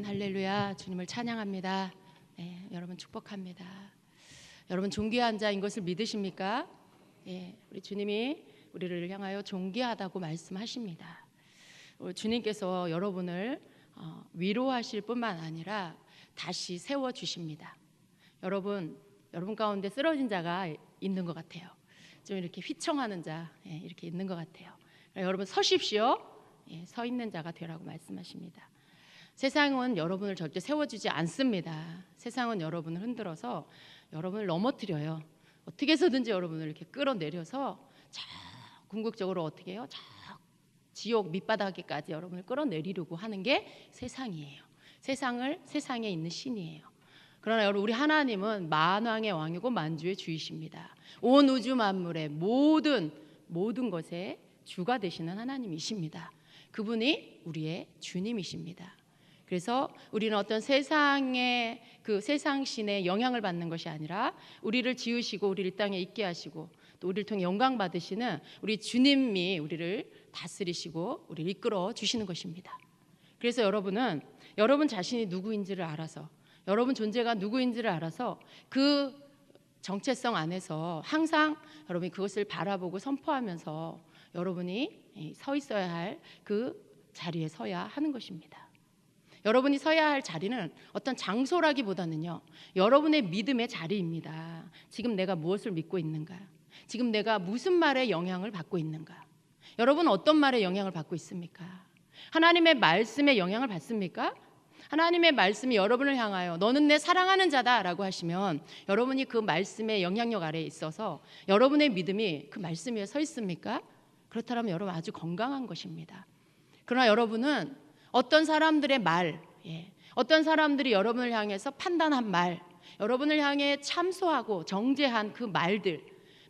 할렐루야. 주님을 찬양합니다. 네, 여러분 축복합니다. 여러분 존귀한 자인 것을 믿으십니까? 우리 주님이 우리를 향하여 존귀하다고 말씀하십니다. 주님께서 여러분을 위로하실 뿐만 아니라 다시 세워주십니다. 여러분 가운데 쓰러진 자가 있는 것 같아요. 좀 이렇게 휘청하는 자 이렇게 있는 것 같아요. 여러분 서십시오. 서 있는 자가 되라고 말씀하십니다. 세상은 여러분을 절대 세워주지 않습니다. 세상은 여러분을 흔들어서 여러분을 넘어뜨려요. 어떻게 해서든지 여러분을 이렇게 끌어내려서 궁극적으로 어떻게 해요? 지옥 밑바닥에까지 여러분을 끌어내리려고 하는 게 세상이에요. 세상에 있는 신이에요. 그러나 여러분, 우리 하나님은 만왕의 왕이고 만주의 주이십니다. 온 우주 만물의 모든 것의 주가 되시는 하나님이십니다. 그분이 우리의 주님이십니다. 그래서 우리는 어떤 세상의 그 세상 신의 영향을 받는 것이 아니라 우리를 지으시고 우리를 이 땅에 있게 하시고 또 우리를 통해 영광 받으시는 우리 주님이 우리를 다스리시고 우리를 이끌어 주시는 것입니다. 그래서 여러분은 여러분 자신이 누구인지를 알아서, 여러분 존재가 누구인지를 알아서 그 정체성 안에서 항상 여러분이 그것을 바라보고 선포하면서 여러분이 서 있어야 할 그 자리에 서야 하는 것입니다. 여러분이 서야 할 자리는 어떤 장소라기보다는요, 여러분의 믿음의 자리입니다. 지금 내가 무엇을 믿고 있는가? 지금 내가 무슨 말에 영향을 받고 있는가? 여러분은 어떤 말에 영향을 받고 있습니까? 하나님의 말씀에 영향을 받습니까? 하나님의 말씀이 여러분을 향하여 너는 내 사랑하는 자다 라고 하시면 여러분이 그 말씀의 영향력 아래에 있어서 여러분의 믿음이 그 말씀 위에 서 있습니까? 그렇다면 여러분 아주 건강한 것입니다. 그러나 여러분은 어떤 사람들의 말, 어떤 사람들이 여러분을 향해서 판단한 말, 여러분을 향해 참소하고 정죄한 그 말들,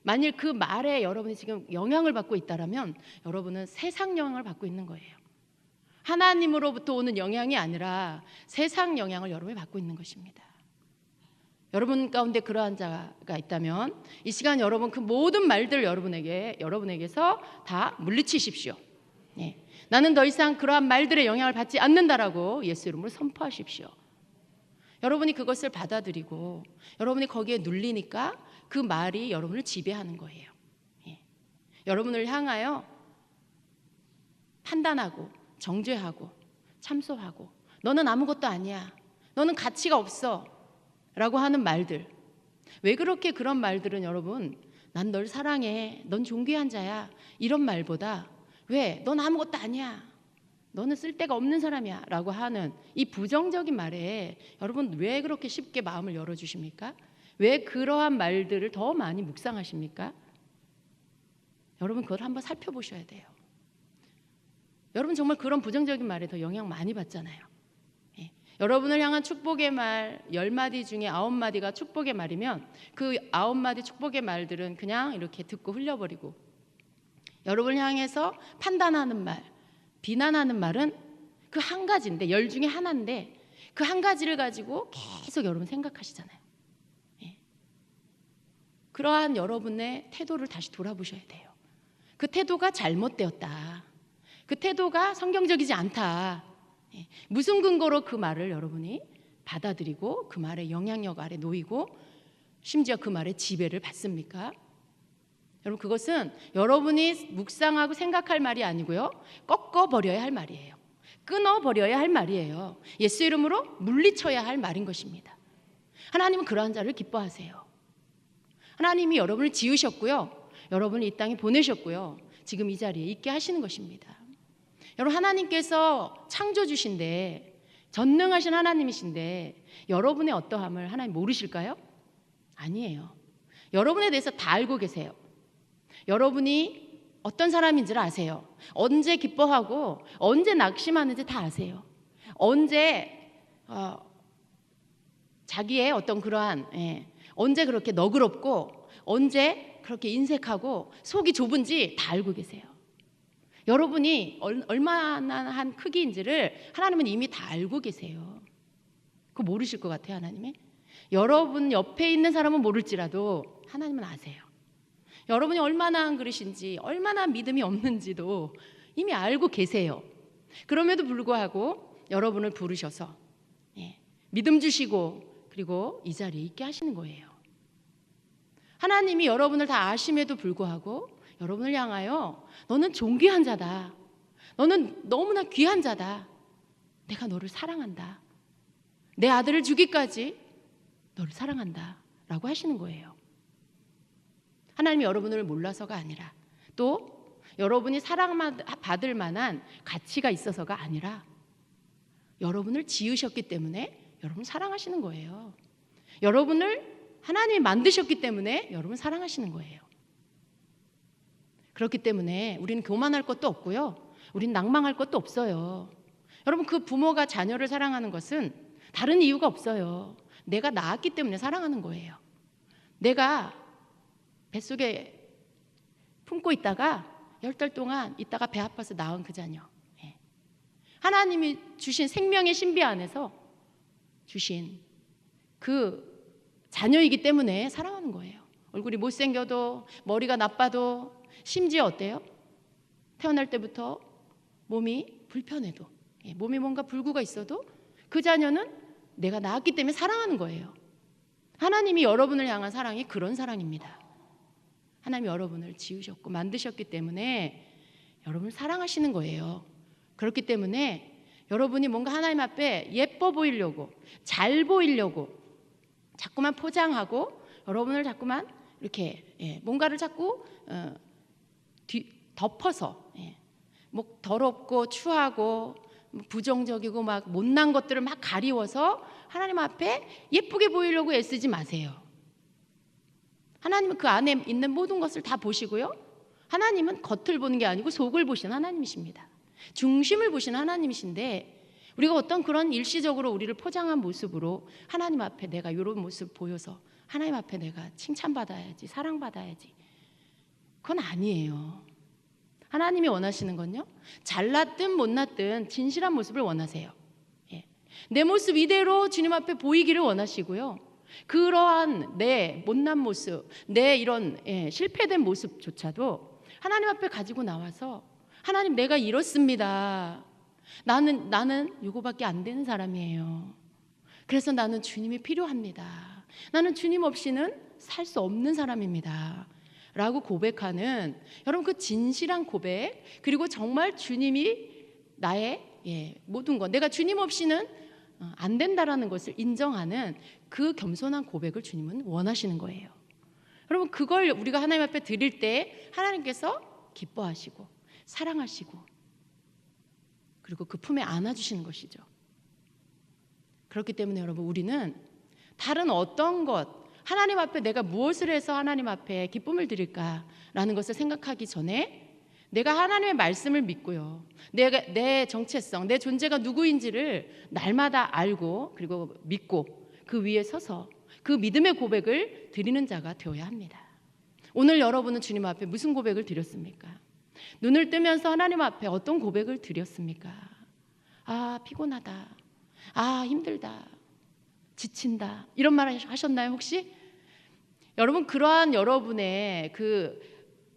만일 그 말에 여러분이 지금 영향을 받고 있다면 여러분은 세상 영향을 받고 있는 거예요. 하나님으로부터 오는 영향이 아니라 세상 영향을 여러분이 받고 있는 것입니다. 여러분 가운데 그러한 자가 있다면 이 시간 여러분 그 모든 말들 여러분에게서 다 물리치십시오. 나는 더 이상 그러한 말들의 영향을 받지 않는다라고 예수 이름으로 선포하십시오. 여러분이 그것을 받아들이고 여러분이 거기에 눌리니까 그 말이 여러분을 지배하는 거예요. 여러분을 향하여 판단하고 정죄하고 참소하고 너는 아무것도 아니야, 너는 가치가 없어 라고 하는 말들, 왜 그렇게 그런 말들은 여러분, 난 널 사랑해, 넌 존귀한 자야, 이런 말보다 왜 넌 아무것도 아니야, 너는 쓸데가 없는 사람이야 라고 하는 이 부정적인 말에 여러분 왜 그렇게 쉽게 마음을 열어주십니까? 왜 그러한 말들을 더 많이 묵상하십니까? 여러분 그걸 한번 살펴보셔야 돼요. 여러분 정말 그런 부정적인 말에 더 영향 많이 받잖아요. 여러분을 향한 축복의 말 10마디 중에 9마디가 축복의 말이면 그 9마디 축복의 말들은 그냥 이렇게 듣고 흘려버리고, 여러분을 향해서 판단하는 말, 비난하는 말은 그 한 가지인데, 10 중에 하나인데 그 한 가지를 가지고 계속 여러분 생각하시잖아요. 그러한 여러분의 태도를 다시 돌아보셔야 돼요. 그 태도가 잘못되었다, 그 태도가 성경적이지 않다. 무슨 근거로 그 말을 여러분이 받아들이고 그 말의 영향력 아래 놓이고 심지어 그 말의 지배를 받습니까? 여러분 그것은 여러분이 묵상하고 생각할 말이 아니고요, 꺾어버려야 할 말이에요. 끊어버려야 할 말이에요. 예수 이름으로 물리쳐야 할 말인 것입니다. 하나님은 그러한 자를 기뻐하세요. 하나님이 여러분을 지으셨고요, 여러분을 이 땅에 보내셨고요, 지금 이 자리에 있게 하시는 것입니다. 여러분 하나님께서 창조주신데, 전능하신 하나님이신데 여러분의 어떠함을 하나님 모르실까요? 아니에요. 여러분에 대해서 다 알고 계세요. 여러분이 어떤 사람인지를 아세요. 언제 기뻐하고 언제 낙심하는지 다 아세요. 언제 자기의 어떤 그러한 언제 그렇게 너그럽고 언제 그렇게 인색하고 속이 좁은지 다 알고 계세요. 여러분이 얼마나 한 크기인지를 하나님은 이미 다 알고 계세요. 그거 모르실 것 같아요, 하나님이? 여러분 옆에 있는 사람은 모를지라도 하나님은 아세요. 여러분이 얼마나 한 그릇인지, 얼마나 믿음이 없는지도 이미 알고 계세요. 그럼에도 불구하고 여러분을 부르셔서 믿음 주시고 그리고 이 자리에 있게 하시는 거예요. 하나님이 여러분을 다 아심에도 불구하고 여러분을 향하여 너는 존귀한 자다. 너는 너무나 귀한 자다. 내가 너를 사랑한다. 내 아들을 주기까지 너를 사랑한다 라고 하시는 거예요. 하나님이 여러분을 몰라서가 아니라 또 여러분이 사랑받을 만한 가치가 있어서가 아니라 여러분을 지으셨기 때문에 여러분 사랑하시는 거예요. 여러분을 하나님이 만드셨기 때문에 여러분 사랑하시는 거예요. 그렇기 때문에 우리는 교만할 것도 없고요. 우리는 낭망할 것도 없어요. 여러분 그 부모가 자녀를 사랑하는 것은 다른 이유가 없어요. 내가 낳았기 때문에 사랑하는 거예요. 내가 뱃속에 품고 있다가 10달 동안 있다가 배 아파서 낳은 그 자녀. 하나님이 주신 생명의 신비 안에서 주신 그 자녀이기 때문에 사랑하는 거예요. 얼굴이 못생겨도 머리가 나빠도 심지어 어때요? 태어날 때부터 몸이 불편해도 몸이 뭔가 불구가 있어도 그 자녀는 내가 낳았기 때문에 사랑하는 거예요. 하나님이 여러분을 향한 사랑이 그런 사랑입니다. 하나님이 여러분을 지으셨고 만드셨기 때문에 여러분을 사랑하시는 거예요. 그렇기 때문에 여러분이 뭔가 하나님 앞에 예뻐 보이려고 잘 보이려고 자꾸만 포장하고 여러분을 자꾸만 이렇게 뭔가를 자꾸 덮어서 뭐 더럽고 추하고 부정적이고 막 못난 것들을 막 가리워서 하나님 앞에 예쁘게 보이려고 애쓰지 마세요. 하나님은 그 안에 있는 모든 것을 다 보시고요. 하나님은 겉을 보는 게 아니고 속을 보시는 하나님이십니다. 중심을 보시는 하나님이신데 우리가 어떤 그런 일시적으로 우리를 포장한 모습으로 하나님 앞에 내가 이런 모습 보여서 하나님 앞에 내가 칭찬받아야지 사랑받아야지 그건 아니에요. 하나님이 원하시는 건요 잘났든 못났든 진실한 모습을 원하세요. 내 모습 이대로 주님 앞에 보이기를 원하시고요. 그러한 내 못난 모습 내 이런 실패된 모습조차도 하나님 앞에 가지고 나와서 하나님 내가 이렇습니다. 나는 이거밖에 안 되는 사람이에요. 그래서 나는 주님이 필요합니다. 나는 주님 없이는 살 수 없는 사람입니다. 라고 고백하는 여러분 그 진실한 고백 그리고 정말 주님이 나의 모든 것 내가 주님 없이는 안 된다라는 것을 인정하는 그 겸손한 고백을 주님은 원하시는 거예요. 여러분 그걸 우리가 하나님 앞에 드릴 때 하나님께서 기뻐하시고 사랑하시고 그리고 그 품에 안아주시는 것이죠. 그렇기 때문에 여러분 우리는 다른 어떤 것 하나님 앞에 내가 무엇을 해서 하나님 앞에 기쁨을 드릴까라는 것을 생각하기 전에 내가 하나님의 말씀을 믿고요. 내 정체성, 내 존재가 누구인지를 날마다 알고 그리고 믿고 그 위에 서서 그 믿음의 고백을 드리는 자가 되어야 합니다. 오늘 여러분은 주님 앞에 무슨 고백을 드렸습니까? 눈을 뜨면서 하나님 앞에 어떤 고백을 드렸습니까? 아 피곤하다. 아 힘들다. 지친다. 이런 말 하셨나요 혹시? 여러분 그러한 여러분의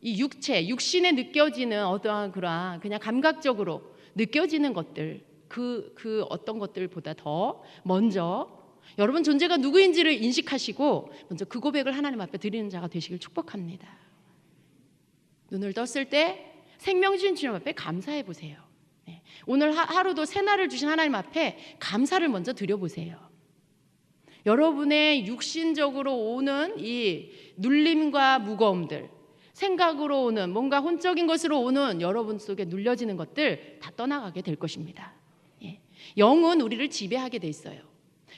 이 육신에 느껴지는 어떠한 그러한 그냥 감각적으로 느껴지는 것들 그 어떤 것들보다 더 먼저 여러분 존재가 누구인지를 인식하시고 먼저 그 고백을 하나님 앞에 드리는 자가 되시길 축복합니다. 눈을 떴을 때 생명 주신 주님 앞에 감사해 보세요. 오늘 하루도 새날을 주신 하나님 앞에 감사를 먼저 드려보세요. 여러분의 육신적으로 오는 이 눌림과 무거움들 생각으로 오는 뭔가 혼적인 것으로 오는 여러분 속에 눌려지는 것들 다 떠나가게 될 것입니다. 영은 우리를 지배하게 돼 있어요.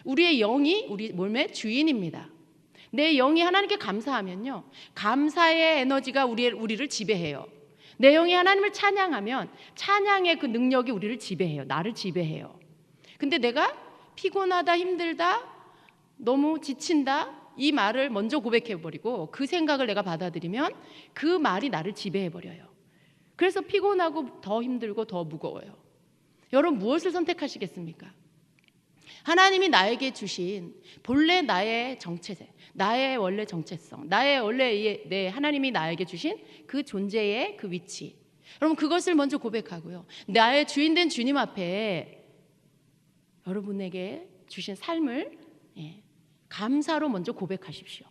우리의 영이 우리 몸의 주인입니다. 내 영이 하나님께 감사하면요 감사의 에너지가 우리를 지배해요. 내 영이 하나님을 찬양하면 찬양의 그 능력이 우리를 지배해요. 나를 지배해요. 근데 내가 피곤하다 힘들다 너무 지친다 이 말을 먼저 고백해버리고 그 생각을 내가 받아들이면 그 말이 나를 지배해버려요. 그래서 피곤하고 더 힘들고 더 무거워요. 여러분 무엇을 선택하시겠습니까? 하나님이 나에게 주신 본래 나의 정체性나의 원래 정체성 나의 원래 내 하나님이 나에게 주신 그 존재의 그 위치 여러분 그것을 먼저 고백하고요. 나의 주인된 주님 앞에 여러분에게 주신 삶을 감사로 먼저 고백하십시오.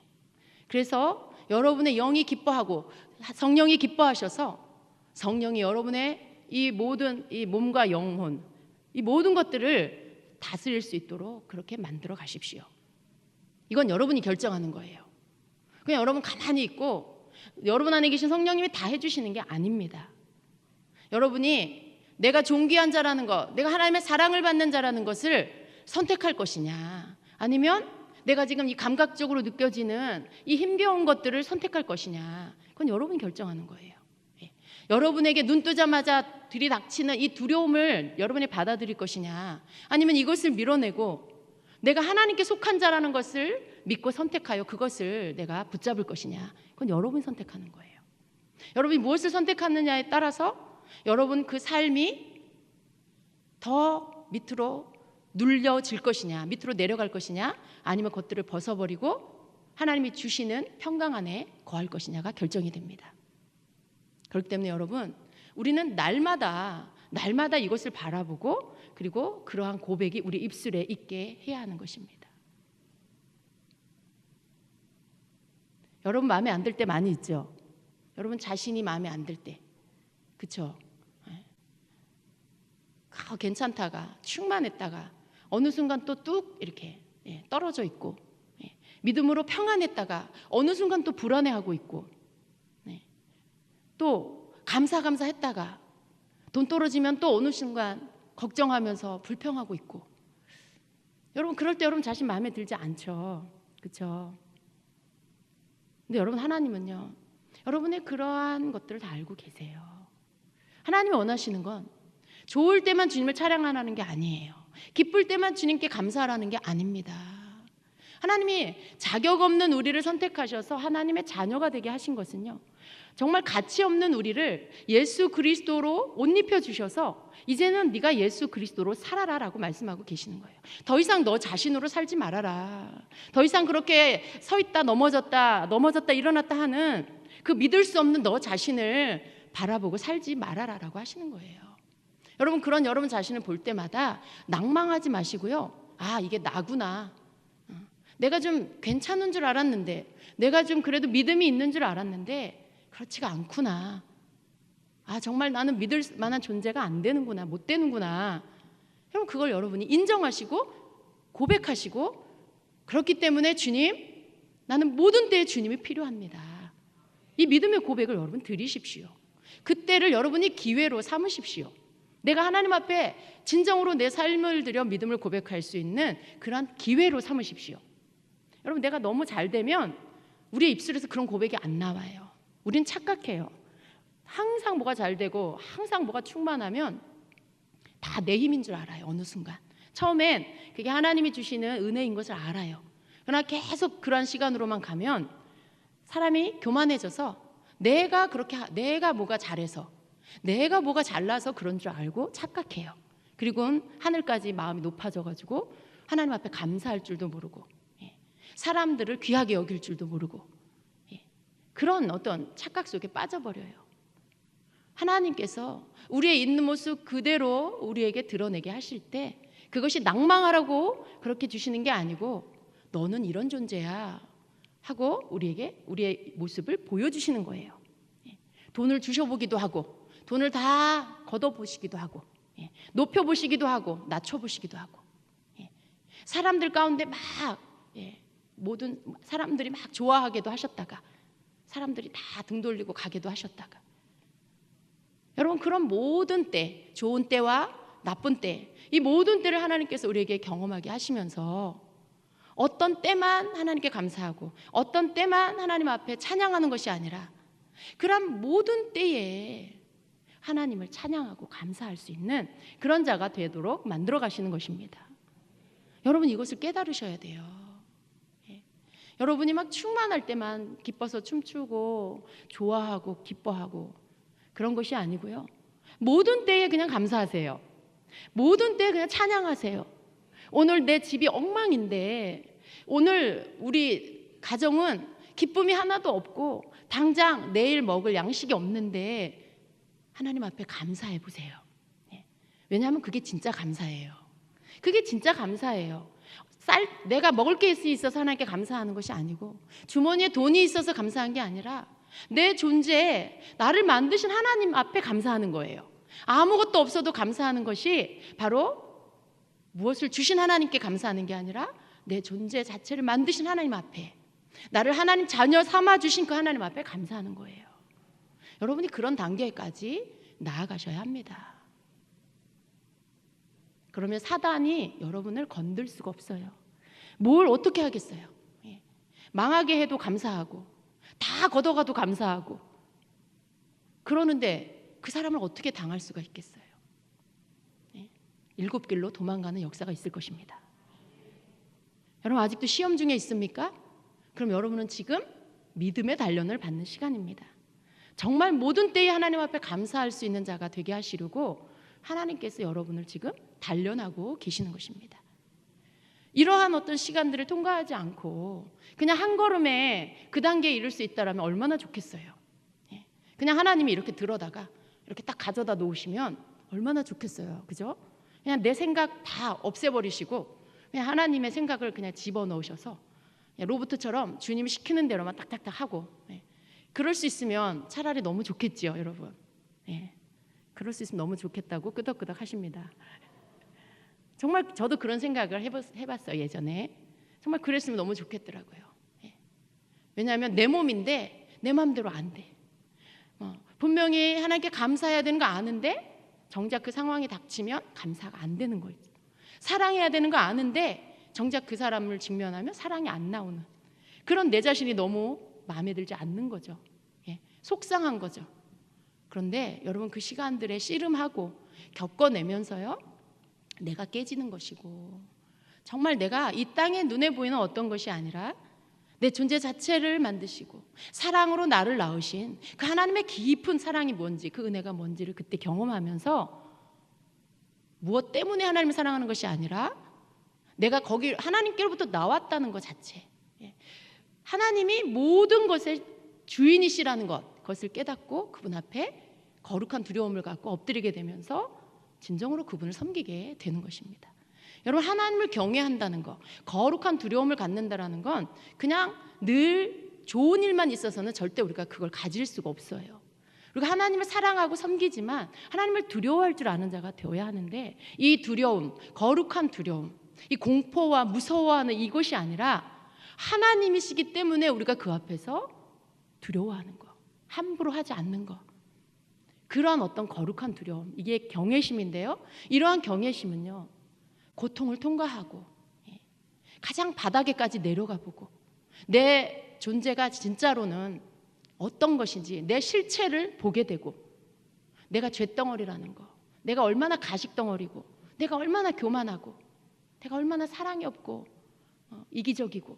그래서 여러분의 영이 기뻐하고 성령이 기뻐하셔서 성령이 여러분의 이 모든 이 몸과 영혼, 이 모든 것들을 다스릴 수 있도록 그렇게 만들어 가십시오. 이건 여러분이 결정하는 거예요. 그냥 여러분 가만히 있고 여러분 안에 계신 성령님이 다 해주시는 게 아닙니다. 여러분이 내가 존귀한 자라는 것, 내가 하나님의 사랑을 받는 자라는 것을 선택할 것이냐, 아니면 내가 지금 이 감각적으로 느껴지는 이 힘겨운 것들을 선택할 것이냐, 그건 여러분이 결정하는 거예요. 여러분에게 눈 뜨자마자 들이닥치는 이 두려움을 여러분이 받아들일 것이냐, 아니면 이것을 밀어내고 내가 하나님께 속한 자라는 것을 믿고 선택하여 그것을 내가 붙잡을 것이냐, 그건 여러분이 선택하는 거예요. 여러분이 무엇을 선택하느냐에 따라서 여러분 그 삶이 더 밑으로 눌려질 것이냐, 밑으로 내려갈 것이냐, 아니면 그것들을 벗어버리고 하나님이 주시는 평강 안에 거할 것이냐가 결정이 됩니다. 그렇기 때문에 여러분, 우리는 날마다 이것을 바라보고 그리고 그러한 고백이 우리 입술에 있게 해야 하는 것입니다. 여러분 마음에 안 들 때 많이 있죠? 여러분 자신이 마음에 안 들 때, 그렇죠? 괜찮다가 충만했다가 어느 순간 또 뚝 이렇게 떨어져 있고, 믿음으로 평안했다가 어느 순간 또 불안해하고 있고, 또 감사했다가 돈 떨어지면 또 어느 순간 걱정하면서 불평하고 있고. 여러분 그럴 때 여러분 자신 마음에 들지 않죠, 그렇죠? 근데 여러분 하나님은요, 여러분의 그러한 것들을 다 알고 계세요. 하나님이 원하시는 건 좋을 때만 주님을 찬양하라는 게 아니에요. 기쁠 때만 주님께 감사하라는 게 아닙니다. 하나님이 자격 없는 우리를 선택하셔서 하나님의 자녀가 되게 하신 것은요, 정말 가치 없는 우리를 예수 그리스도로 옷 입혀주셔서 이제는 네가 예수 그리스도로 살아라라고 말씀하고 계시는 거예요. 더 이상 너 자신으로 살지 말아라. 더 이상 그렇게 서 있다 넘어졌다 일어났다 하는 그 믿을 수 없는 너 자신을 바라보고 살지 말아라라고 하시는 거예요. 여러분 그런 여러분 자신을 볼 때마다 낭망하지 마시고요. 아, 이게 나구나. 내가 좀 괜찮은 줄 알았는데, 내가 좀 그래도 믿음이 있는 줄 알았는데 그렇지가 않구나. 아, 정말 나는 믿을 만한 존재가 안 되는구나, 못 되는구나. 여러분 그걸 여러분이 인정하시고 고백하시고, 그렇기 때문에 주님, 나는 모든 때에 주님이 필요합니다. 이 믿음의 고백을 여러분 드리십시오. 그때를 여러분이 기회로 삼으십시오. 내가 하나님 앞에 진정으로 내 삶을 들여 믿음을 고백할 수 있는 그러한 기회로 삼으십시오. 여러분 내가 너무 잘 되면 우리의 입술에서 그런 고백이 안 나와요. 우린 착각해요. 항상 뭐가 잘 되고 항상 뭐가 충만하면 다 내 힘인 줄 알아요. 어느 순간 처음엔 그게 하나님이 주시는 은혜인 것을 알아요. 그러나 계속 그러한 시간으로만 가면 사람이 교만해져서 내가 뭐가 잘해서, 내가 뭐가 잘나서 그런 줄 알고 착각해요. 그리고는 하늘까지 마음이 높아져가지고 하나님 앞에 감사할 줄도 모르고, 사람들을 귀하게 여길 줄도 모르고, 그런 어떤 착각 속에 빠져버려요. 하나님께서 우리의 있는 모습 그대로 우리에게 드러내게 하실 때 그것이 낭망하라고 그렇게 주시는 게 아니고, 너는 이런 존재야 하고 우리에게 우리의 모습을 보여주시는 거예요. 돈을 주셔보기도 하고, 돈을 다 걷어보시기도 하고, 높여보시기도 하고, 낮춰보시기도 하고, 사람들 가운데 막 모든 사람들이 막 좋아하게도 하셨다가 사람들이 다 등 돌리고 가게도 하셨다가, 여러분 그런 모든 때, 좋은 때와 나쁜 때, 이 모든 때를 하나님께서 우리에게 경험하게 하시면서 어떤 때만 하나님께 감사하고 어떤 때만 하나님 앞에 찬양하는 것이 아니라 그런 모든 때에 하나님을 찬양하고 감사할 수 있는 그런 자가 되도록 만들어 가시는 것입니다. 여러분 이것을 깨달으셔야 돼요. 여러분이 막 충만할 때만 기뻐서 춤추고 좋아하고 기뻐하고 그런 것이 아니고요, 모든 때에 그냥 감사하세요. 모든 때에 그냥 찬양하세요. 오늘 내 집이 엉망인데, 오늘 우리 가정은 기쁨이 하나도 없고 당장 내일 먹을 양식이 없는데 하나님 앞에 감사해 보세요. 왜냐하면 그게 진짜 감사예요. 그게 진짜 감사예요. 내가 먹을 게 있어서 하나님께 감사하는 것이 아니고, 주머니에 돈이 있어서 감사한 게 아니라 내 존재에 나를 만드신 하나님 앞에 감사하는 거예요. 아무것도 없어도 감사하는 것이 바로 무엇을 주신 하나님께 감사하는 게 아니라 내 존재 자체를 만드신 하나님 앞에, 나를 하나님 자녀 삼아주신 그 하나님 앞에 감사하는 거예요. 여러분이 그런 단계까지 나아가셔야 합니다. 그러면 사단이 여러분을 건들 수가 없어요. 뭘 어떻게 하겠어요? 망하게 해도 감사하고 다 걷어가도 감사하고, 그러는데 그 사람을 어떻게 당할 수가 있겠어요? 7길로 도망가는 역사가 있을 것입니다. 여러분 아직도 시험 중에 있습니까? 그럼 여러분은 지금 믿음의 단련을 받는 시간입니다. 정말 모든 때에 하나님 앞에 감사할 수 있는 자가 되게 하시려고 하나님께서 여러분을 지금 단련하고 계시는 것입니다. 이러한 어떤 시간들을 통과하지 않고 그냥 한 걸음에 그 단계에 이룰 수 있다면 얼마나 좋겠어요. 그냥 하나님이 이렇게 들어다가 이렇게 딱 가져다 놓으시면 얼마나 좋겠어요. 그죠? 그냥 내 생각 다 없애버리시고 그냥 하나님의 생각을 그냥 집어넣으셔서 로봇처럼 주님이 시키는 대로만 딱딱딱 하고, 그럴 수 있으면 차라리 너무 좋겠지요, 여러분. 그럴 수 있으면 너무 좋겠다고 끄덕끄덕 하십니다. 정말 저도 그런 생각을 해봤어요, 예전에. 정말 그랬으면 너무 좋겠더라고요. 왜냐하면 내 몸인데 내 마음대로 안 돼. 분명히 하나님께 감사해야 되는 거 아는데 정작 그 상황이 닥치면 감사가 안 되는 거예요. 사랑해야 되는 거 아는데 정작 그 사람을 직면하면 사랑이 안 나오는 그런 내 자신이 너무 마음에 들지 않는 거죠. 속상한 거죠. 그런데 여러분 그 시간들에 씨름하고 겪어내면서요, 내가 깨지는 것이고, 정말 내가 이 땅에 눈에 보이는 어떤 것이 아니라 내 존재 자체를 만드시고 사랑으로 나를 낳으신 그 하나님의 깊은 사랑이 뭔지, 그 은혜가 뭔지를 그때 경험하면서 무엇 때문에 하나님을 사랑하는 것이 아니라 내가 거기 하나님께로부터 나왔다는 것 자체, 하나님이 모든 것의 주인이시라는 그것을 깨닫고 그분 앞에 거룩한 두려움을 갖고 엎드리게 되면서 진정으로 그분을 섬기게 되는 것입니다. 여러분 하나님을 경외한다는 것, 거룩한 두려움을 갖는다라는 건 그냥 늘 좋은 일만 있어서는 절대 우리가 그걸 가질 수가 없어요. 우리가 하나님을 사랑하고 섬기지만 하나님을 두려워할 줄 아는 자가 되어야 하는데, 이 두려움, 거룩한 두려움, 이 공포와 무서워하는 이것이 아니라 하나님이시기 때문에 우리가 그 앞에서 두려워하는 것, 함부로 하지 않는 것, 그러한 어떤 거룩한 두려움, 이게 경외심인데요. 이러한 경외심은요, 고통을 통과하고 가장 바닥에까지 내려가 보고 내 존재가 진짜로는 어떤 것인지 내 실체를 보게 되고, 내가 쇳덩어리라는 거, 내가 얼마나 가식덩어리고, 내가 얼마나 교만하고, 내가 얼마나 사랑이 없고 이기적이고,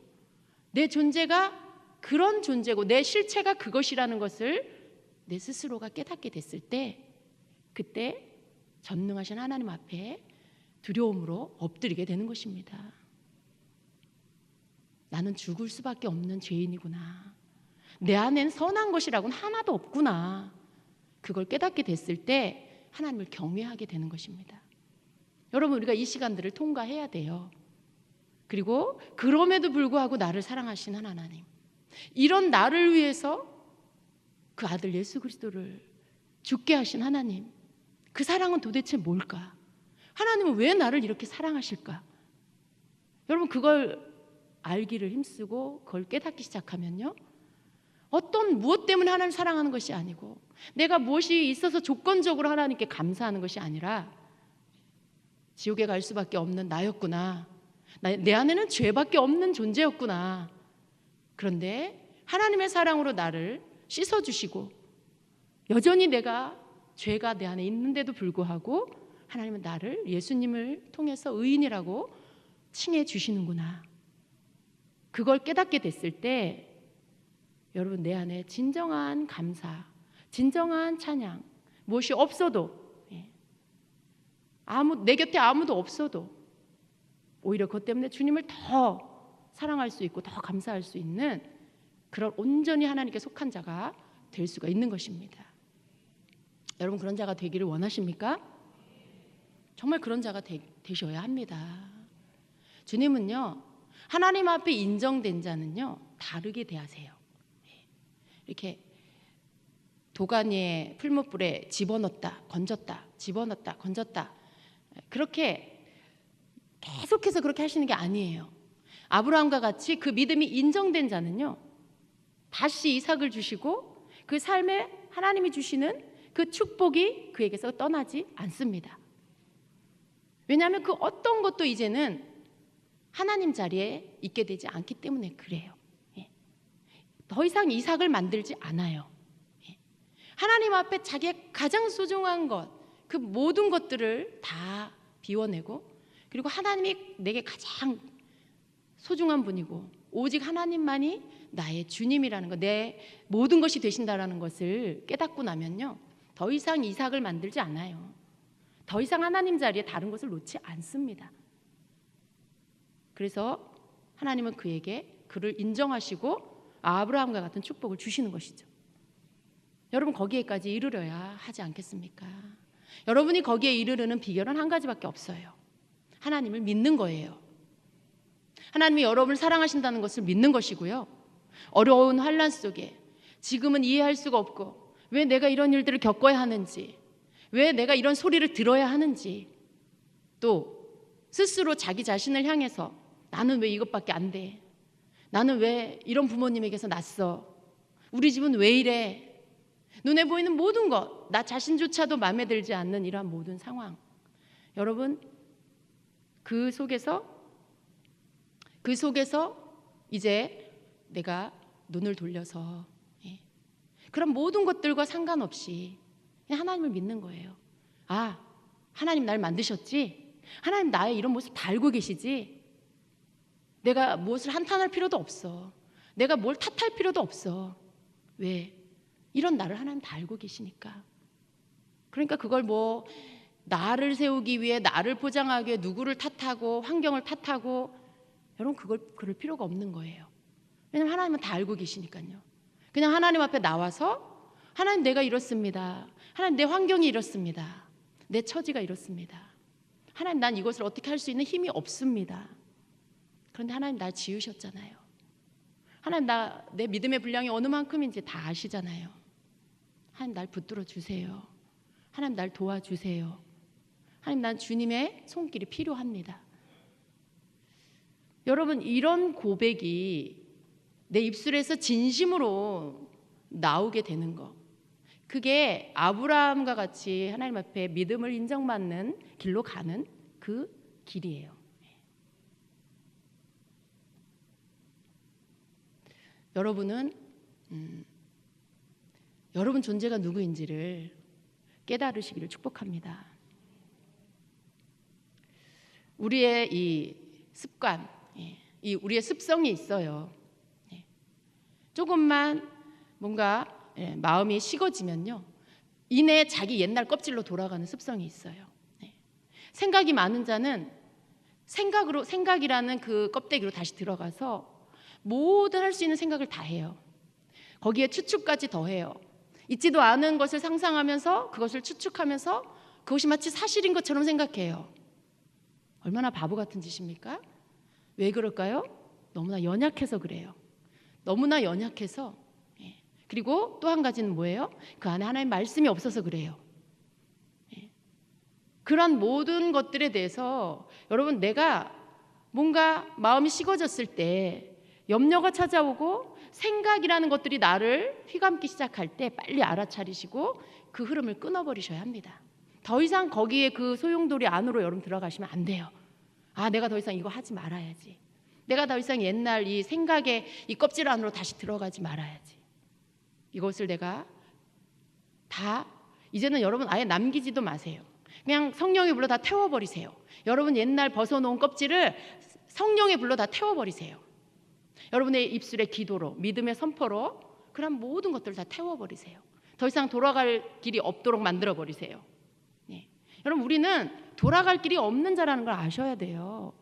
내 존재가 그런 존재고 내 실체가 그것이라는 것을 내 스스로가 깨닫게 됐을 때, 그때 전능하신 하나님 앞에 두려움으로 엎드리게 되는 것입니다. 나는 죽을 수밖에 없는 죄인이구나. 내 안엔 선한 것이라고는 하나도 없구나. 그걸 깨닫게 됐을 때 하나님을 경외하게 되는 것입니다. 여러분 우리가 이 시간들을 통과해야 돼요. 그리고 그럼에도 불구하고 나를 사랑하신 하나님, 이런 나를 위해서 그 아들 예수 그리스도를 죽게 하신 하나님, 그 사랑은 도대체 뭘까? 하나님은 왜 나를 이렇게 사랑하실까? 여러분 그걸 알기를 힘쓰고 그걸 깨닫기 시작하면요, 어떤 무엇 때문에 하나님을 사랑하는 것이 아니고 내가 무엇이 있어서 조건적으로 하나님께 감사하는 것이 아니라 지옥에 갈 수밖에 없는 나였구나, 내 안에는 죄밖에 없는 존재였구나. 그런데 하나님의 사랑으로 나를 씻어주시고 여전히 내가 죄가 내 안에 있는데도 불구하고 하나님은 나를, 예수님을 통해서 의인이라고 칭해 주시는구나. 그걸 깨닫게 됐을 때 여러분 내 안에 진정한 감사, 진정한 찬양, 무엇이 없어도, 내 곁에 아무도 없어도 오히려 그것 때문에 주님을 더 사랑할 수 있고 더 감사할 수 있는 그런 온전히 하나님께 속한 자가 될 수가 있는 것입니다. 여러분 그런 자가 되기를 원하십니까? 정말 그런 자가 되셔야 합니다. 주님은요, 하나님 앞에 인정된 자는요 다르게 대하세요. 이렇게 도가니에 풀무불에 집어넣었다 건졌다 집어넣었다 건졌다 그렇게 계속해서 그렇게 하시는 게 아니에요. 아브라함과 같이 그 믿음이 인정된 자는요 다시 이삭을 주시고 그 삶에 하나님이 주시는 그 축복이 그에게서 떠나지 않습니다. 왜냐하면 그 어떤 것도 이제는 하나님 자리에 있게 되지 않기 때문에 그래요. 더 이상 이삭을 만들지 않아요. 하나님 앞에 자기의 가장 소중한 것, 그 모든 것들을 다 비워내고, 그리고 하나님이 내게 가장 소중한 분이고 오직 하나님만이 나의 주님이라는 것, 내 모든 것이 되신다라는 것을 깨닫고 나면요 더 이상 이삭을 만들지 않아요. 더 이상 하나님 자리에 다른 것을 놓지 않습니다. 그래서 하나님은 그에게 그를 인정하시고 아브라함과 같은 축복을 주시는 것이죠. 여러분 거기에까지 이르러야 하지 않겠습니까? 여러분이 거기에 이르르는 비결은 한 가지밖에 없어요. 하나님을 믿는 거예요. 하나님이 여러분을 사랑하신다는 것을 믿는 것이고요. 어려운 환난 속에 지금은 이해할 수가 없고 왜 내가 이런 일들을 겪어야 하는지, 왜 내가 이런 소리를 들어야 하는지, 또 스스로 자기 자신을 향해서 나는 왜 이것밖에 안 돼? 나는 왜 이런 부모님에게서 났어? 우리 집은 왜 이래? 눈에 보이는 모든 것, 나 자신조차도 마음에 들지 않는 이러한 모든 상황. 여러분 그 속에서 이제 내가 눈을 돌려서 그런 모든 것들과 상관없이 그냥 하나님을 믿는 거예요. 아, 하나님 날 만드셨지? 하나님 나의 이런 모습 다 알고 계시지? 내가 무엇을 한탄할 필요도 없어. 내가 뭘 탓할 필요도 없어. 왜? 이런 나를 하나님 다 알고 계시니까. 그러니까 그걸 뭐 나를 세우기 위해, 나를 포장하기 위해 누구를 탓하고 환경을 탓하고, 여러분 그럴 필요가 없는 거예요. 왜냐하면 하나님은 다 알고 계시니까요. 그냥 하나님 앞에 나와서 하나님 내가 이렇습니다. 하나님 내 환경이 이렇습니다. 내 처지가 이렇습니다. 하나님 난 이것을 어떻게 할 수 있는 힘이 없습니다. 그런데 하나님 날 지으셨잖아요. 하나님 내 믿음의 분량이 어느 만큼인지 다 아시잖아요. 하나님 날 붙들어 주세요. 하나님 날 도와주세요. 하나님 난 주님의 손길이 필요합니다. 여러분 이런 고백이 내 입술에서 진심으로 나오게 되는 것, 그게 아브라함과 같이 하나님 앞에 믿음을 인정받는 길로 가는 그 길이에요. 여러분은 여러분 존재가 누구인지를 깨달으시기를 축복합니다. 우리의 이 습관, 이 우리의 습성이 있어요. 조금만 뭔가 마음이 식어지면요 이내 자기 옛날 껍질로 돌아가는 습성이 있어요. 생각이 많은 자는 생각이라는 그 껍데기로 다시 들어가서 모든 할 수 있는 생각을 다 해요. 거기에 추측까지 더해요. 있지도 않은 것을 상상하면서 그것을 추측하면서 그것이 마치 사실인 것처럼 생각해요. 얼마나 바보 같은 짓입니까? 왜 그럴까요? 너무나 연약해서 그래요. 너무나 연약해서. 그리고 또 한 가지는 뭐예요? 그 안에 하나님의 말씀이 없어서 그래요. 그런 모든 것들에 대해서 여러분 내가 뭔가 마음이 식어졌을 때, 염려가 찾아오고 생각이라는 것들이 나를 휘감기 시작할 때 빨리 알아차리시고 그 흐름을 끊어버리셔야 합니다. 더 이상 거기에 그 소용돌이 안으로 여러분 들어가시면 안 돼요. 아, 내가 더 이상 이거 하지 말아야지. 내가 더 이상 옛날 이 생각의 이 껍질 안으로 다시 들어가지 말아야지. 이것을 내가 다 이제는 여러분 아예 남기지도 마세요. 그냥 성령의 불로 다 태워버리세요. 여러분 옛날 벗어놓은 껍질을 성령의 불로 다 태워버리세요. 여러분의 입술의 기도로, 믿음의 선포로 그런 모든 것들을 다 태워버리세요. 더 이상 돌아갈 길이 없도록 만들어버리세요. 여러분 우리는 돌아갈 길이 없는 자라는 걸 아셔야 돼요.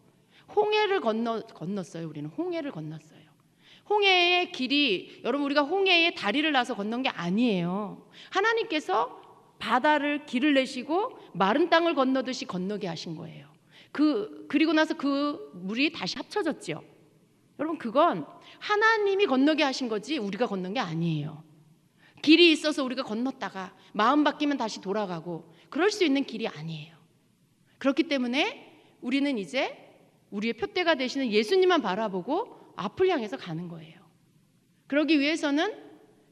홍해를 건넜어요. 우리는 홍해를 건넜어요. 홍해의 길이, 여러분 우리가 홍해에 다리를 놔서 건넌 게 아니에요. 하나님께서 바다를 길을 내시고 마른 땅을 건너듯이 건너게 하신 거예요. 그리고 나서 그 물이 다시 합쳐졌죠. 여러분, 그건 하나님이 건너게 하신 거지 우리가 건넌 게 아니에요. 길이 있어서 우리가 건넜다가 마음 바뀌면 다시 돌아가고 그럴 수 있는 길이 아니에요. 그렇기 때문에 우리는 이제 우리의 표대가 되시는 예수님만 바라보고 앞을 향해서 가는 거예요. 그러기 위해서는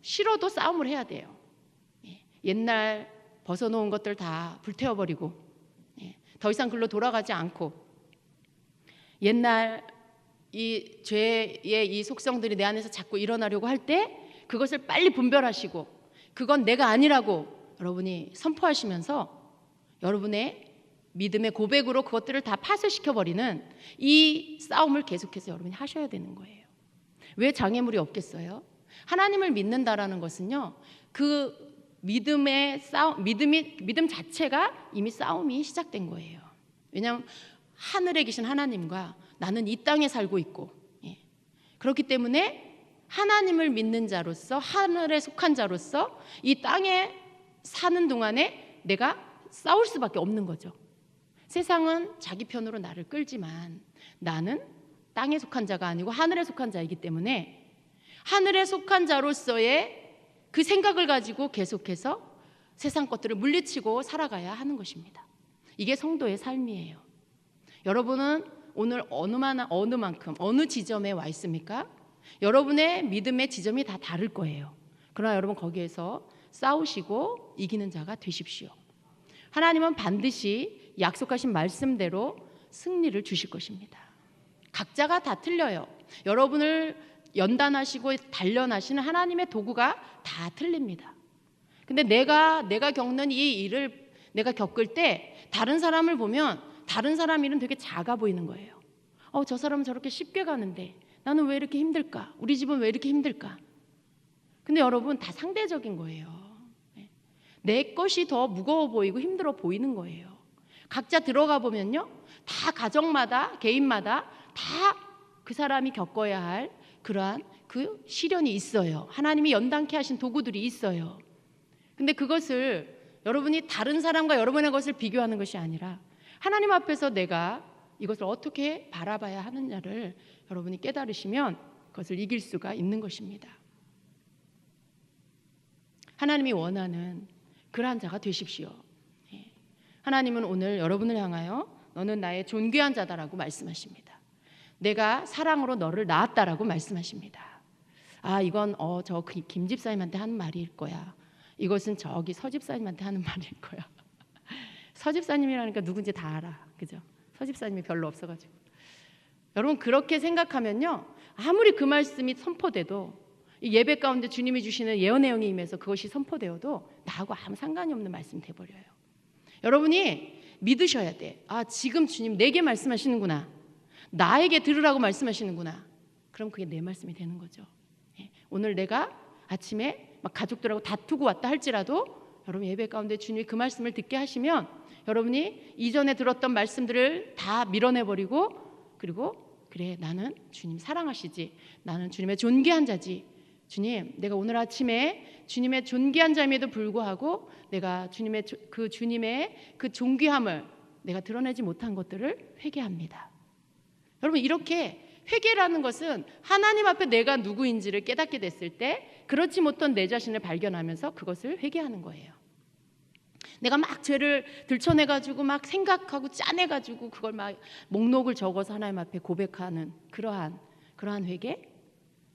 싫어도 싸움을 해야 돼요. 옛날 벗어놓은 것들 다 불태워버리고 더 이상 글로 돌아가지 않고 옛날 이 죄의 이 속성들이 내 안에서 자꾸 일어나려고 할 때 그것을 빨리 분별하시고 그건 내가 아니라고 여러분이 선포하시면서 여러분의 믿음의 고백으로 그것들을 다 파쇄시켜버리는 이 싸움을 계속해서 여러분이 하셔야 되는 거예요. 왜 장애물이 없겠어요? 하나님을 믿는다라는 것은요, 그 믿음의 싸움, 믿음 자체가 이미 싸움이 시작된 거예요. 왜냐하면 하늘에 계신 하나님과 나는 이 땅에 살고 있고, 그렇기 때문에 하나님을 믿는 자로서, 하늘에 속한 자로서 이 땅에 사는 동안에 내가 싸울 수밖에 없는 거죠. 세상은 자기 편으로 나를 끌지만 나는 땅에 속한 자가 아니고 하늘에 속한 자이기 때문에 하늘에 속한 자로서의 그 생각을 가지고 계속해서 세상 것들을 물리치고 살아가야 하는 것입니다. 이게 성도의 삶이에요. 여러분은 오늘 어느 만큼 어느 지점에 와 있습니까? 여러분의 믿음의 지점이 다 다를 거예요. 그러나 여러분 거기에서 싸우시고 이기는 자가 되십시오. 하나님은 반드시 약속하신 말씀대로 승리를 주실 것입니다. 각자가 다 틀려요. 여러분을 연단하시고 단련하시는 하나님의 도구가 다 틀립니다. 근데 내가 겪는 이 일을 내가 겪을 때 다른 사람을 보면 다른 사람 일은 되게 작아 보이는 거예요. 저 사람은 저렇게 쉽게 가는데 나는 왜 이렇게 힘들까? 우리 집은 왜 이렇게 힘들까? 근데 여러분 다 상대적인 거예요. 내 것이 더 무거워 보이고 힘들어 보이는 거예요. 각자 들어가 보면요, 다 가정마다 개인마다 다 그 사람이 겪어야 할 그러한 그 시련이 있어요. 하나님이 연단케 하신 도구들이 있어요. 근데 그것을 여러분이 다른 사람과 여러분의 것을 비교하는 것이 아니라 하나님 앞에서 내가 이것을 어떻게 바라봐야 하느냐를 여러분이 깨달으시면 그것을 이길 수가 있는 것입니다. 하나님이 원하는 그러한 자가 되십시오. 하나님은 오늘 여러분을 향하여 너는 나의 존귀한 자다라고 말씀하십니다. 내가 사랑으로 너를 낳았다라고 말씀하십니다. 이건 저 김 집사님한테 하는 말일 거야. 이것은 저기 서 집사님한테 하는 말일 거야. 서 집사님이라니까 누군지 다 알아. 그죠? 서 집사님이 별로 없어가지고. 여러분 그렇게 생각하면요, 아무리 그 말씀이 선포돼도 이 예배 가운데 주님이 주시는 예언의 영이 임해서 그것이 선포되어도 나하고 아무 상관이 없는 말씀이 돼버려요. 여러분이 믿으셔야 돼. 지금 주님 내게 말씀하시는구나. 나에게 들으라고 말씀하시는구나. 그럼 그게 내 말씀이 되는 거죠. 오늘 내가 아침에 막 가족들하고 다투고 왔다 할지라도 여러분 예배 가운데 주님이 그 말씀을 듣게 하시면 여러분이 이전에 들었던 말씀들을 다 밀어내버리고 그리고 그래, 나는 주님 사랑하시지, 나는 주님의 존귀한 자지, 주님 내가 오늘 아침에 주님의 존귀한 자임에도 불구하고 내가 주님의 그 존귀함을 내가 드러내지 못한 것들을 회개합니다. 여러분 이렇게 회개라는 것은 하나님 앞에 내가 누구인지를 깨닫게 됐을 때 그렇지 못한 내 자신을 발견하면서 그것을 회개하는 거예요. 내가 막 죄를 들춰내가지고 막 생각하고 짜내가지고 그걸 막 목록을 적어서 하나님 앞에 고백하는 그러한 회개?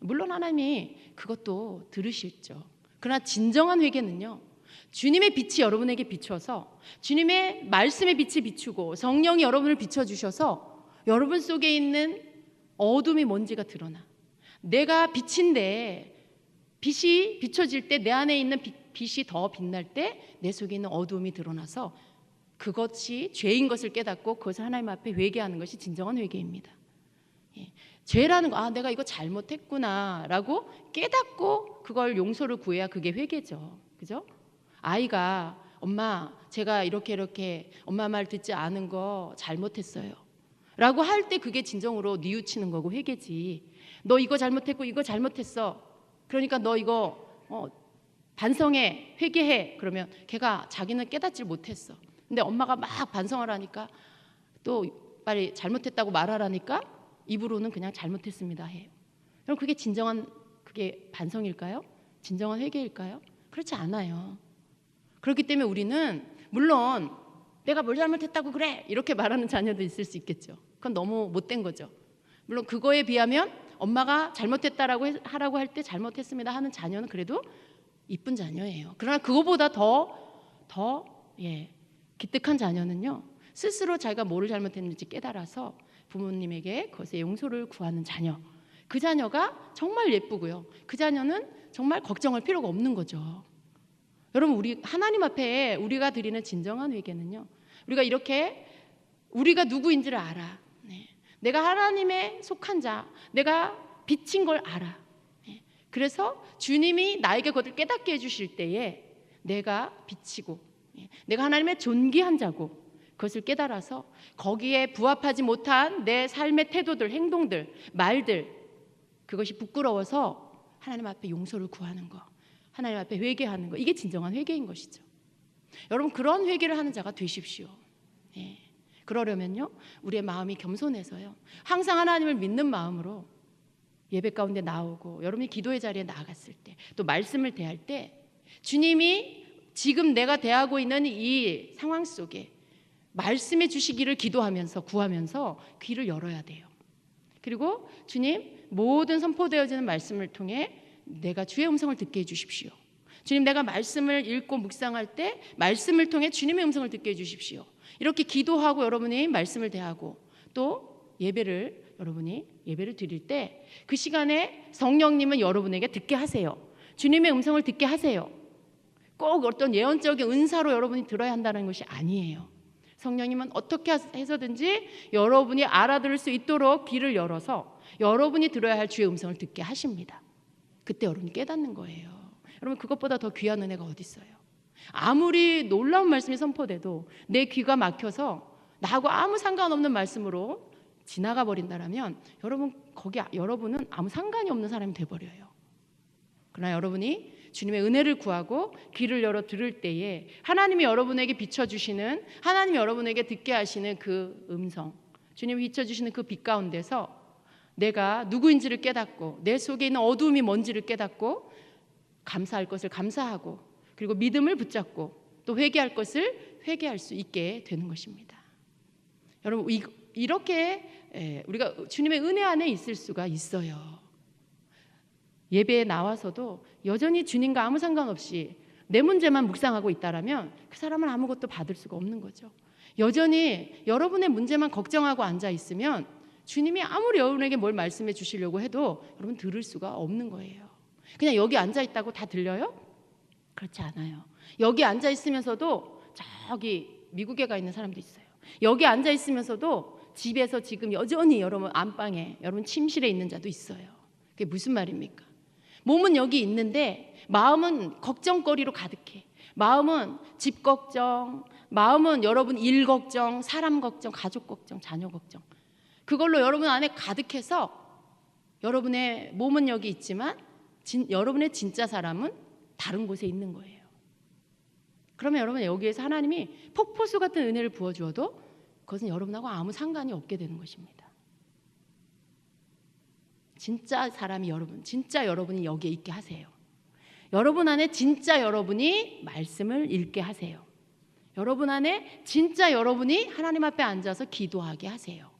물론 하나님이 그것도 들으시죠. 그러나 진정한 회개는요, 주님의 빛이 여러분에게 비춰서 주님의 말씀의 빛이 비추고 성령이 여러분을 비춰주셔서 여러분 속에 있는 어둠이 뭔지가 드러나. 내가 빛인데 빛이 비춰질 때 내 안에 있는 빛이 더 빛날 때 내 속에 있는 어둠이 드러나서 그것이 죄인 것을 깨닫고 그것을 하나님 앞에 회개하는 것이 진정한 회개입니다. 죄라는 거, 내가 이거 잘못했구나 라고 깨닫고 그걸 용서를 구해야 그게 회개죠. 그죠? 아이가 엄마 제가 이렇게 엄마 말 듣지 않은 거 잘못했어요 라고 할 때 그게 진정으로 뉘우치는 거고 회개지. 너 이거 잘못했고 이거 잘못했어, 그러니까 너 이거 반성해, 회개해. 그러면 걔가 자기는 깨닫지 못했어. 근데 엄마가 막 반성을 하니까 또 빨리 잘못했다고 말하라니까 입으로는 그냥 잘못했습니다 해요. 그럼 그게 진정한 그게 반성일까요? 진정한 회개일까요? 그렇지 않아요. 그렇기 때문에 우리는 물론 내가 뭘 잘못했다고 그래 이렇게 말하는 자녀도 있을 수 있겠죠. 그건 너무 못된 거죠. 물론 그거에 비하면 엄마가 잘못했다라고 하라고 할 때 잘못했습니다 하는 자녀는 그래도 이쁜 자녀예요. 그러나 그거보다 더 기특한 자녀는요, 스스로 자기가 뭐를 잘못했는지 깨달아서 부모님에게 그것의 용서를 구하는 자녀. 그 자녀가 정말 예쁘고요. 그 자녀는 정말 걱정할 필요가 없는 거죠. 여러분, 우리 하나님 앞에 우리가 드리는 진정한 회개는요, 우리가 이렇게 우리가 누구인지를 알아. 내가 하나님의 속한 자, 내가 빛인 걸 알아. 그래서 주님이 나에게 그것을 깨닫게 해주실 때에 내가 빛이고 내가 하나님의 존귀한 자고 그것을 깨달아서 거기에 부합하지 못한 내 삶의 태도들, 행동들, 말들, 그것이 부끄러워서 하나님 앞에 용서를 구하는 거, 하나님 앞에 회개하는 거, 이게 진정한 회개인 것이죠. 여러분, 그런 회개를 하는 자가 되십시오. 그러려면요, 우리의 마음이 겸손해서요, 항상 하나님을 믿는 마음으로 예배 가운데 나오고 여러분이 기도의 자리에 나아갔을 때, 또 말씀을 대할 때 주님이 지금 내가 대하고 있는 이 상황 속에 말씀해 주시기를 기도하면서 구하면서 귀를 열어야 돼요. 그리고 주님, 모든 선포되어지는 말씀을 통해 내가 주의 음성을 듣게 해주십시오. 주님, 내가 말씀을 읽고 묵상할 때 말씀을 통해 주님의 음성을 듣게 해주십시오. 이렇게 기도하고 여러분이 말씀을 대하고 또 여러분이 예배를 드릴 때 그 시간에 성령님은 여러분에게 듣게 하세요. 주님의 음성을 듣게 하세요. 꼭 어떤 예언적인 은사로 여러분이 들어야 한다는 것이 아니에요. 성령님은 어떻게 해서든지 여러분이 알아들을 수 있도록 귀를 열어서 여러분이 들어야 할 주의 음성을 듣게 하십니다. 그때 여러분이 깨닫는 거예요. 여러분, 그것보다 더 귀한 은혜가 어디 있어요? 아무리 놀라운 말씀이 선포돼도 내 귀가 막혀서 나하고 아무 상관없는 말씀으로 지나가 버린다라면 여러분은 아무 상관이 없는 사람이 돼버려요. 그러나 여러분이 주님의 은혜를 구하고 귀를 열어 들을 때에 하나님이 여러분에게 비춰주시는, 하나님이 여러분에게 듣게 하시는 그 음성, 주님이 비춰주시는 그 빛 가운데서 내가 누구인지를 깨닫고 내 속에 있는 어두움이 뭔지를 깨닫고 감사할 것을 감사하고 그리고 믿음을 붙잡고 또 회개할 것을 회개할 수 있게 되는 것입니다. 여러분, 이렇게 우리가 주님의 은혜 안에 있을 수가 있어요. 예배에 나와서도 여전히 주님과 아무 상관없이 내 문제만 묵상하고 있다라면 그 사람은 아무것도 받을 수가 없는 거죠. 여전히 여러분의 문제만 걱정하고 앉아 있으면 주님이 아무리 여러분에게 뭘 말씀해 주시려고 해도 여러분 들을 수가 없는 거예요. 그냥 여기 앉아 있다고 다 들려요? 그렇지 않아요. 여기 앉아 있으면서도 저기 미국에 가 있는 사람도 있어요. 여기 앉아 있으면서도 집에서 지금 여전히 여러분 안방에, 여러분 침실에 있는 자도 있어요. 그게 무슨 말입니까? 몸은 여기 있는데 마음은 걱정거리로 가득해. 마음은 집 걱정, 마음은 여러분 일 걱정, 사람 걱정, 가족 걱정, 자녀 걱정, 그걸로 여러분 안에 가득해서 여러분의 몸은 여기 있지만 여러분의 진짜 사람은 다른 곳에 있는 거예요. 그러면 여러분, 여기에서 하나님이 폭포수 같은 은혜를 부어주어도 그것은 여러분하고 아무 상관이 없게 되는 것입니다. 진짜 사람이 진짜 여러분이 여기에 있게 하세요. 여러분 안에 진짜 여러분이 말씀을 읽게 하세요. 여러분 안에 진짜 여러분이 하나님 앞에 앉아서 기도하게 하세요.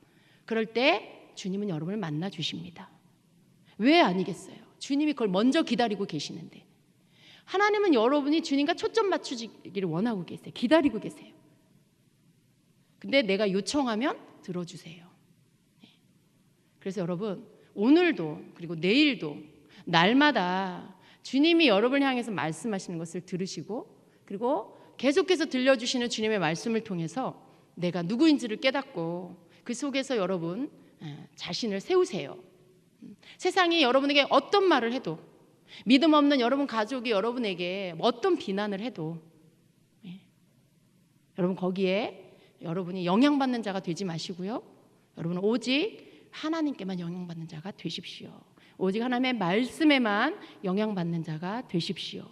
그럴 때 주님은 여러분을 만나 주십니다. 왜 아니겠어요? 주님이 그걸 먼저 기다리고 계시는데. 하나님은 여러분이 주님과 초점 맞추기를 원하고 계세요. 기다리고 계세요. 근데 내가 요청하면 들어주세요. 그래서 여러분, 오늘도 그리고 내일도 날마다 주님이 여러분을 향해서 말씀하시는 것을 들으시고 그리고 계속해서 들려주시는 주님의 말씀을 통해서 내가 누구인지를 깨닫고 그 속에서 여러분 자신을 세우세요. 세상이 여러분에게 어떤 말을 해도, 믿음 없는 여러분 가족이 여러분에게 어떤 비난을 해도 여러분 거기에 여러분이 영향받는 자가 되지 마시고요. 여러분은 오직 하나님께만 영향받는 자가 되십시오. 오직 하나님의 말씀에만 영향받는 자가 되십시오.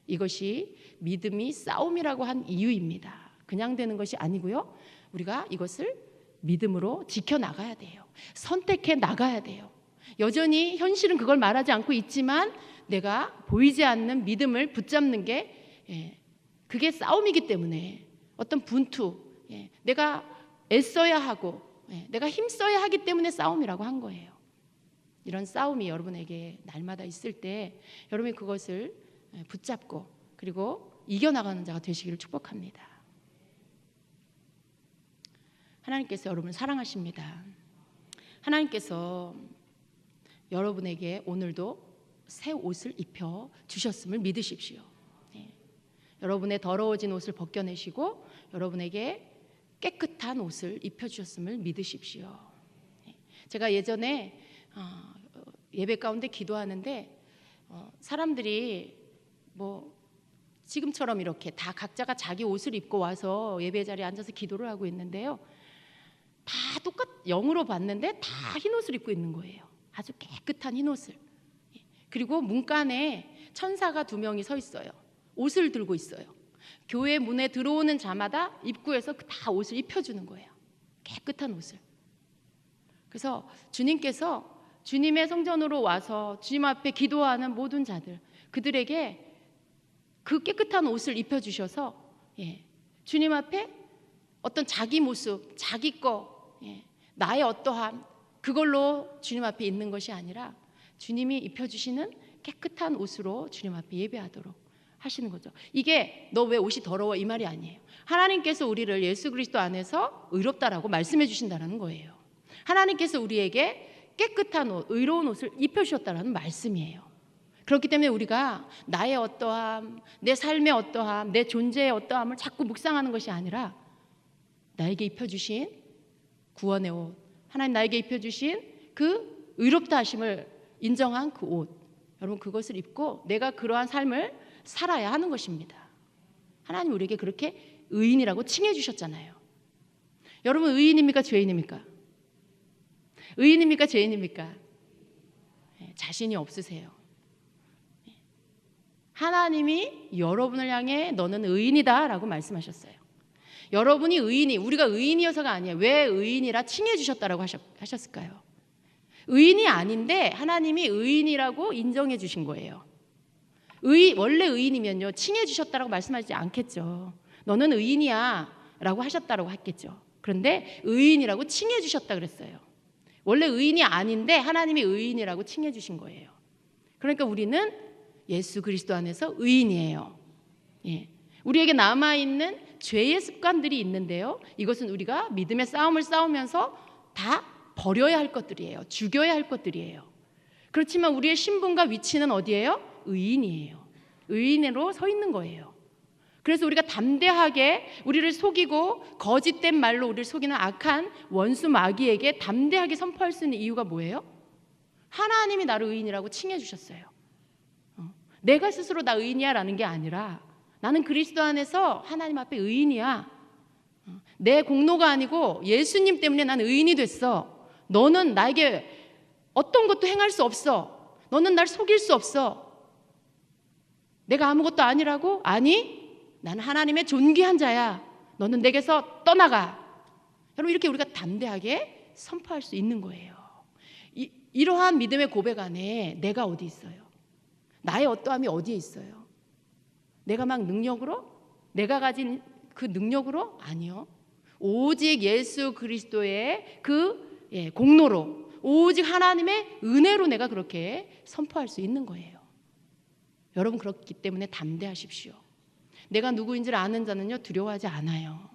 이것이 믿음이 싸움이라고 한 이유입니다. 그냥 되는 것이 아니고요. 우리가 이것을 믿음으로 지켜나가야 돼요. 선택해 나가야 돼요. 여전히 현실은 그걸 말하지 않고 있지만 내가 보이지 않는 믿음을 붙잡는 게 그게 싸움이기 때문에 어떤 분투, 내가 애써야 하고 내가 힘써야 하기 때문에 싸움이라고 한 거예요. 이런 싸움이 여러분에게 날마다 있을 때 여러분이 그것을 붙잡고 그리고 이겨나가는 자가 되시기를 축복합니다. 하나님께서 여러분을 사랑하십니다. 하나님께서 여러분에게 오늘도 새 옷을 입혀 주셨음을 믿으십시오. 여러분의 더러워진 옷을 벗겨내시고 여러분에게 깨끗한 옷을 입혀 주셨음을 믿으십시오. 제가 예전에 예배 가운데 기도하는데 사람들이 뭐 지금처럼 이렇게 다 각자가 자기 옷을 입고 와서 예배 자리에 앉아서 기도를 하고 있는데요. 다 영으로 봤는데 다 흰 옷을 입고 있는 거예요. 아주 깨끗한 흰 옷을. 그리고 문간에 천사가 2명이 서 있어요. 옷을 들고 있어요. 교회 문에 들어오는 자마다 입구에서 다 옷을 입혀주는 거예요. 깨끗한 옷을. 그래서 주님께서 주님의 성전으로 와서 주님 앞에 기도하는 모든 자들, 그들에게 그 깨끗한 옷을 입혀주셔서 주님 앞에 어떤 자기 모습, 자기 거, 나의 어떠함, 그걸로 주님 앞에 있는 것이 아니라 주님이 입혀주시는 깨끗한 옷으로 주님 앞에 예배하도록 하시는 거죠. 이게 너 왜 옷이 더러워 이 말이 아니에요. 하나님께서 우리를 예수 그리스도 안에서 의롭다라고 말씀해 주신다는 거예요. 하나님께서 우리에게 깨끗한 옷, 의로운 옷을 입혀주셨다는 말씀이에요. 그렇기 때문에 우리가 나의 어떠함, 내 삶의 어떠함, 내 존재의 어떠함을 자꾸 묵상하는 것이 아니라 나에게 입혀주신 구원의 옷, 하나님 나에게 입혀주신 그 의롭다 하심을 인정한 그 옷, 여러분 그것을 입고 내가 그러한 삶을 살아야 하는 것입니다. 하나님 우리에게 그렇게 의인이라고 칭해 주셨잖아요. 여러분 의인입니까 죄인입니까? 의인입니까 죄인입니까? 자신이 없으세요. 하나님이 여러분을 향해 너는 의인이다 라고 말씀하셨어요. 여러분이 의인이, 우리가 의인이어서가 아니에요. 왜 의인이라 칭해 주셨다라고 하셨을까요? 의인이 아닌데 하나님이 의인이라고 인정해 주신 거예요. 원래 의인이면요 칭해 주셨다라고 말씀하지 않겠죠. 너는 의인이야 라고 하셨다라고 했겠죠. 그런데 의인이라고 칭해 주셨다 그랬어요. 원래 의인이 아닌데 하나님이 의인이라고 칭해 주신 거예요. 그러니까 우리는 예수 그리스도 안에서 의인이에요. 우리에게 남아있는 죄의 습관들이 있는데요, 이것은 우리가 믿음의 싸움을 싸우면서 다 버려야 할 것들이에요. 죽여야 할 것들이에요. 그렇지만 우리의 신분과 위치는 어디예요? 의인이에요. 의인으로 서 있는 거예요. 그래서 우리가 담대하게 우리를 속이고 거짓된 말로 우리를 속이는 악한 원수 마귀에게 담대하게 선포할 수 있는 이유가 뭐예요? 하나님이 나를 의인이라고 칭해 주셨어요. 내가 스스로 나 의인이야 라는 게 아니라 나는 그리스도 안에서 하나님 앞에 의인이야. 내 공로가 아니고 예수님 때문에 난 의인이 됐어. 너는 나에게 어떤 것도 행할 수 없어. 너는 날 속일 수 없어. 내가 아무것도 아니라고? 아니, 나는 하나님의 존귀한 자야. 너는 내게서 떠나가. 여러분 이렇게 우리가 담대하게 선포할 수 있는 거예요. 이러한 믿음의 고백 안에 내가 어디 있어요? 나의 어떠함이 어디에 있어요? 내가 막 능력으로? 내가 가진 그 능력으로? 아니요. 오직 예수 그리스도의 그 공로로, 오직 하나님의 은혜로 내가 그렇게 선포할 수 있는 거예요. 여러분 그렇기 때문에 담대하십시오. 내가 누구인지를 아는 자는요 두려워하지 않아요.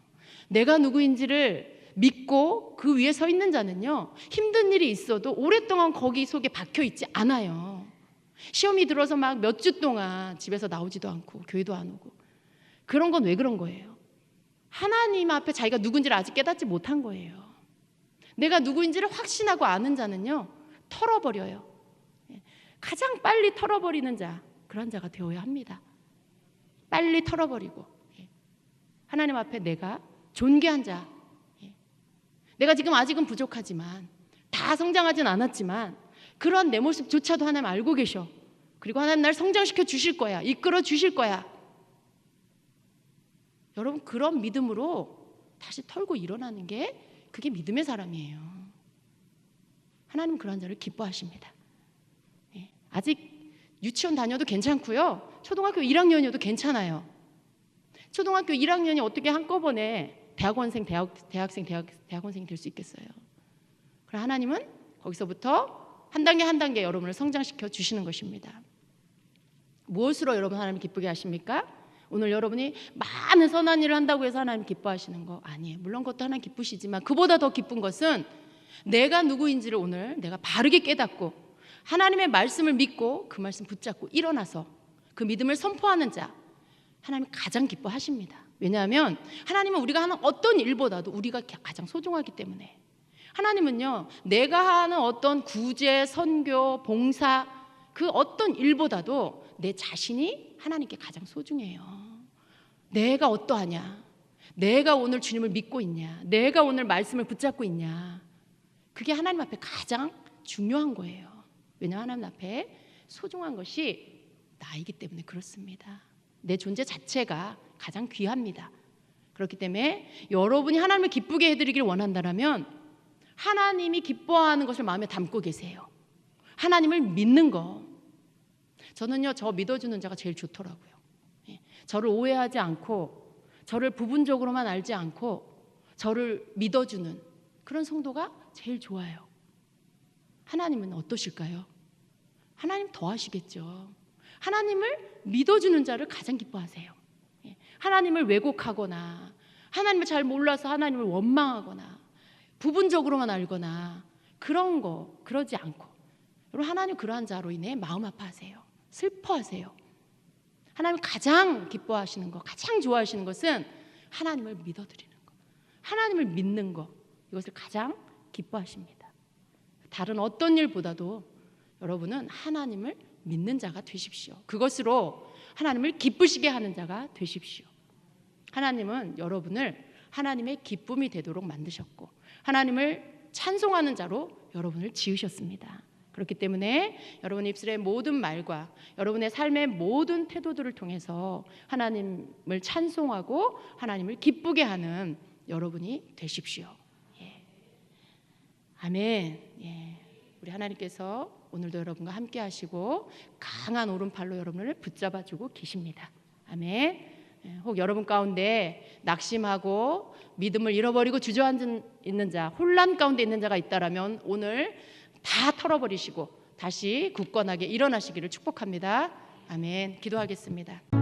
내가 누구인지를 믿고 그 위에 서 있는 자는요 힘든 일이 있어도 오랫동안 거기 속에 박혀 있지 않아요. 시험이 들어서 막 몇 주 동안 집에서 나오지도 않고 교회도 안 오고, 그런 건 왜 그런 거예요? 하나님 앞에 자기가 누군지를 아직 깨닫지 못한 거예요. 내가 누구인지를 확신하고 아는 자는요 털어버려요. 가장 빨리 털어버리는 자, 그런 자가 되어야 합니다. 빨리 털어버리고 하나님 앞에 내가 존귀한 자, 내가 지금 아직은 부족하지만 다 성장하진 않았지만 그런 내 모습조차도 하나님 알고 계셔. 그리고 하나님 날 성장시켜 주실 거야. 이끌어 주실 거야. 여러분 그런 믿음으로 다시 털고 일어나는 게 그게 믿음의 사람이에요. 하나님은 그런 자를 기뻐하십니다. 아직 유치원 다녀도 괜찮고요. 초등학교 1학년이어도 괜찮아요. 초등학교 1학년이 어떻게 한꺼번에 대학원생이 될 수 있겠어요? 그럼 하나님은 거기서부터 한 단계 한 단계 여러분을 성장시켜 주시는 것입니다. 무엇으로 여러분 하나님 기쁘게 하십니까? 오늘 여러분이 많은 선한 일을 한다고 해서 하나님 기뻐하시는 거 아니에요. 물론 그것도 하나님 기쁘시지만 그보다 더 기쁜 것은 내가 누구인지를 오늘 내가 바르게 깨닫고 하나님의 말씀을 믿고 그 말씀 붙잡고 일어나서 그 믿음을 선포하는 자, 하나님 가장 기뻐하십니다. 왜냐하면 하나님은 우리가 하는 어떤 일보다도 우리가 가장 소중하기 때문에. 하나님은요, 내가 하는 어떤 구제, 선교, 봉사 그 어떤 일보다도 내 자신이 하나님께 가장 소중해요. 내가 어떠하냐, 내가 오늘 주님을 믿고 있냐, 내가 오늘 말씀을 붙잡고 있냐, 그게 하나님 앞에 가장 중요한 거예요. 왜냐하면 하나님 앞에 소중한 것이 나이기 때문에 그렇습니다. 내 존재 자체가 가장 귀합니다. 그렇기 때문에 여러분이 하나님을 기쁘게 해드리기를 원한다면 하나님이 기뻐하는 것을 마음에 담고 계세요. 하나님을 믿는 거. 저는요, 저 믿어주는 자가 제일 좋더라고요. 저를 오해하지 않고 저를 부분적으로만 알지 않고 저를 믿어주는 그런 성도가 제일 좋아요. 하나님은 어떠실까요? 하나님 더 하시겠죠. 하나님을 믿어주는 자를 가장 기뻐하세요. 하나님을 왜곡하거나 하나님을 잘 몰라서 하나님을 원망하거나 부분적으로만 알거나 그런 거 그러지 않고, 여러분 하나님 그러한 자로 인해 마음 아파하세요. 슬퍼하세요. 하나님 가장 기뻐하시는 거, 가장 좋아하시는 것은 하나님을 믿어드리는 거, 하나님을 믿는 거, 이것을 가장 기뻐하십니다. 다른 어떤 일보다도 여러분은 하나님을 믿는 자가 되십시오. 그것으로 하나님을 기쁘시게 하는 자가 되십시오. 하나님은 여러분을 하나님의 기쁨이 되도록 만드셨고 하나님을 찬송하는 자로 여러분을 지으셨습니다. 그렇기 때문에 여러분의 입술의 모든 말과 여러분의 삶의 모든 태도들을 통해서 하나님을 찬송하고 하나님을 기쁘게 하는 여러분이 되십시오. 예. 아멘. 예. 우리 하나님께서 오늘도 여러분과 함께 하시고 강한 오른팔로 여러분을 붙잡아주고 계십니다. 아멘. 혹 여러분 가운데 낙심하고 믿음을 잃어버리고 주저앉은 있는 자, 혼란 가운데 있는 자가 있다라면 오늘 다 털어버리시고 다시 굳건하게 일어나시기를 축복합니다. 아멘. 기도하겠습니다.